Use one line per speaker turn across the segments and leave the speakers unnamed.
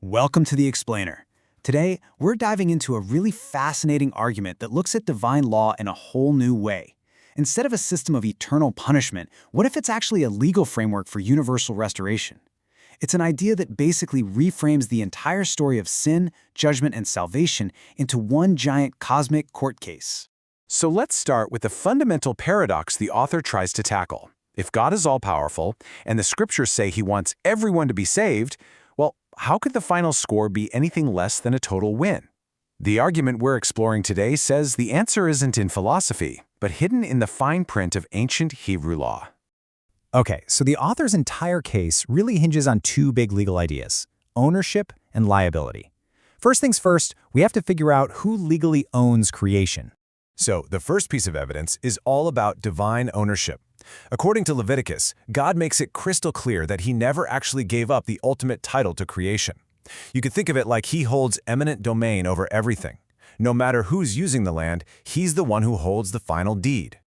Welcome to The Explainer. Today, we're diving into a really fascinating argument that looks at divine law in a whole new way. Instead of a system of eternal punishment, what if it's actually a legal framework for universal restoration? It's an idea that basically reframes the entire story of sin, judgment, and salvation into one giant cosmic court case.
So let's start with the fundamental paradox the author tries to tackle. If God is all-powerful, and the scriptures say he wants everyone to be saved, well, how could the final score be anything less than a total win? The argument we're exploring today says the answer isn't in philosophy, but hidden in the fine print of ancient Hebrew law.
Okay, so the author's entire case really hinges on two big legal ideas: ownership and liability. First things first, we have to figure out who legally owns creation.
So the first piece of evidence is all about divine ownership. According to Leviticus, God makes it crystal clear that he never actually gave up the ultimate title to creation. You could think of it like he holds eminent domain over everything. No matter who's using the land, he's the one who holds the final deed.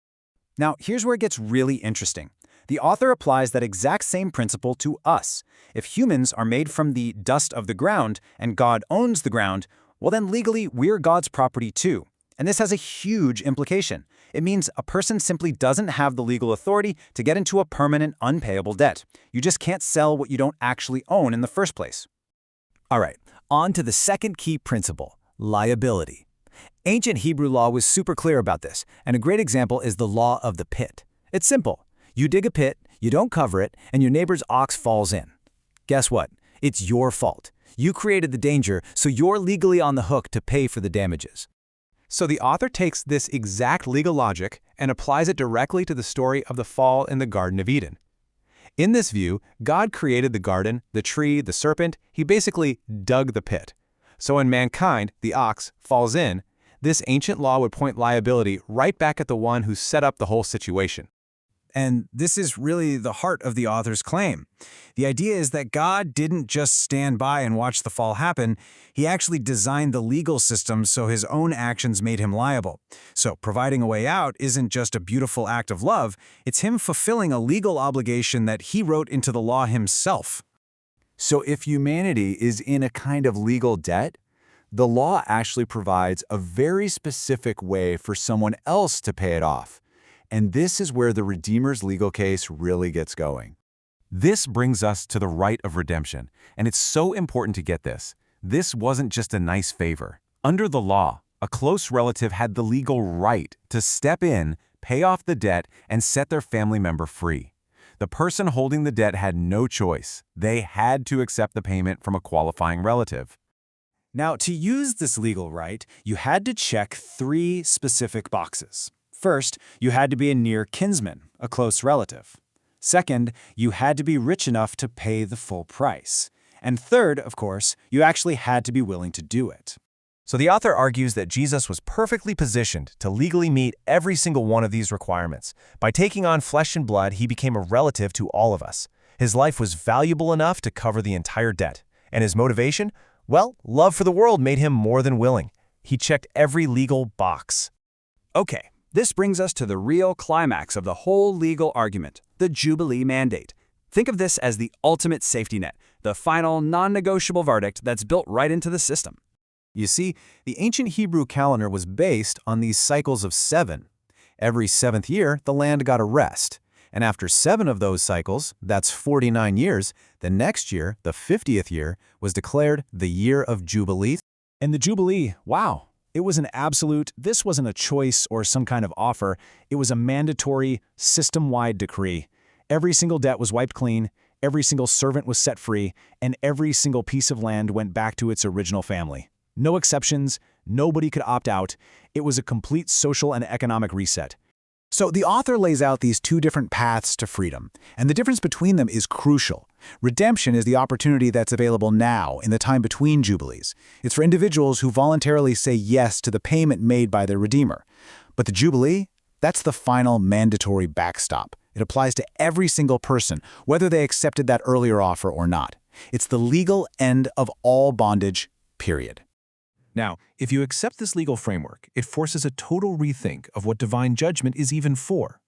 Now, here's where it gets really interesting. The author applies that exact same principle to us. If humans are made from the dust of the ground and God owns the ground, well then legally we're God's property too. And this has a huge implication. It means a person simply doesn't have the legal authority to get into a permanent, unpayable debt. You just can't sell what you don't actually own in the first place. All right, on to the second key principle, liability. Ancient Hebrew law was super clear about this, and a great example is the law of the pit. It's simple. You dig a pit, you don't cover it, and your neighbor's ox falls in. Guess what? It's your fault. You created the danger, so you're legally on the hook to pay for the damages.
So the author takes this exact legal logic and applies it directly to the story of the fall in the Garden of Eden. In this view, God created the garden, the tree, the serpent. He basically dug the pit. So when mankind, the ox, falls in, this ancient law would point liability right back at the one who set up the whole situation.
And this is really the heart of the author's claim. The idea is that God didn't just stand by and watch the fall happen. He actually designed the legal system so his own actions made him liable. So providing a way out isn't just a beautiful act of love, it's him fulfilling a legal obligation that he wrote into the law himself.
So if humanity is in a kind of legal debt, the law actually provides a very specific way for someone else to pay it off. And this is where the Redeemer's legal case really gets going.
This brings us to the right of redemption, and it's so important to get this. This wasn't just a nice favor. Under the law, a close relative had the legal right to step in, pay off the debt, and set their family member free. The person holding the debt had no choice. They had to accept the payment from a qualifying relative.
Now, to use this legal right, you had to check three specific boxes. First, you had to be a near kinsman, a close relative. Second, you had to be rich enough to pay the full price. And third, of course, you actually had to be willing to do it.
So the author argues that Jesus was perfectly positioned to legally meet every single one of these requirements. By taking on flesh and blood, he became a relative to all of us. His life was valuable enough to cover the entire debt. And his motivation? Well, love for the world made him more than willing. He checked every legal box.
Okay. This brings us to the real climax of the whole legal argument, the Jubilee mandate. Think of this as the ultimate safety net, the final, non-negotiable verdict that's built right into the system.
You see, the ancient Hebrew calendar was based on these cycles of 7. Every 7th year, the land got a rest. And after 7 of those cycles, that's 49 years, the next year, the 50th year, was declared the Year of Jubilee.
And the Jubilee, wow. It was an absolute, this wasn't a choice or some kind of offer. It was a mandatory, system-wide decree. Every single debt was wiped clean, every single servant was set free, and every single piece of land went back to its original family. No exceptions, nobody could opt out. It was a complete social and economic reset. So the author lays out these two different paths to freedom, and the difference between them is crucial. Redemption is the opportunity that's available now in the time between Jubilees. It's for individuals who voluntarily say yes to the payment made by their Redeemer. But the Jubilee, that's the final mandatory backstop. It applies to every single person, whether they accepted that earlier offer or not. It's the legal end of all bondage, period.
Now, if you accept this legal framework, it forces a total rethink of what divine judgment is even for.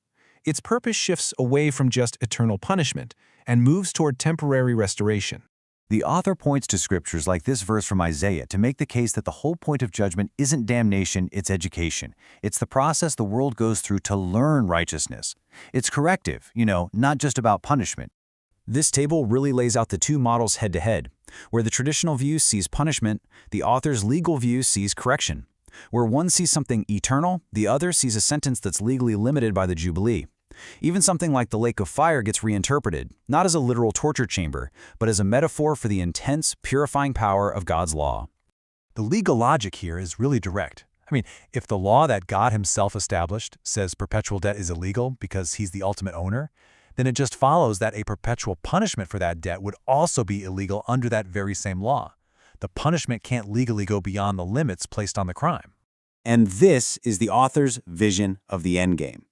Its purpose shifts away from just eternal punishment and moves toward temporary restoration.
The author points to scriptures like this verse from Isaiah to make the case that the whole point of judgment isn't damnation, it's education. It's the process the world goes through to learn righteousness. It's corrective, not just about punishment.
This table really lays out the two models head-to-head. Where the traditional view sees punishment, the author's legal view sees correction. Where one sees something eternal, the other sees a sentence that's legally limited by the Jubilee. Even something like the lake of fire gets reinterpreted, not as a literal torture chamber, but as a metaphor for the intense, purifying power of God's law.
The legal logic here is really direct. If the law that God himself established says perpetual debt is illegal because he's the ultimate owner, then it just follows that a perpetual punishment for that debt would also be illegal under that very same law. The punishment can't legally go beyond the limits placed on the crime.
And this is the author's vision of the endgame.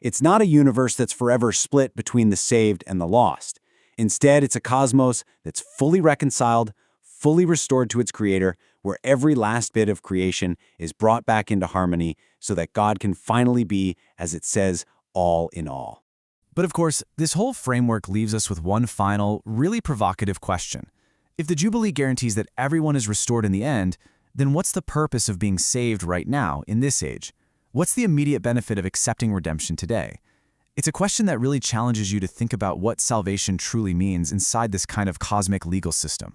It's not a universe that's forever split between the saved and the lost. Instead, it's a cosmos that's fully reconciled, fully restored to its creator, where every last bit of creation is brought back into harmony so that God can finally be, as it says, all in all.
But of course, this whole framework leaves us with one final, really provocative question. If the Jubilee guarantees that everyone is restored in the end, then what's the purpose of being saved right now, in this age? What's the immediate benefit of accepting redemption today? It's a question that really challenges you to think about what salvation truly means inside this kind of cosmic legal system.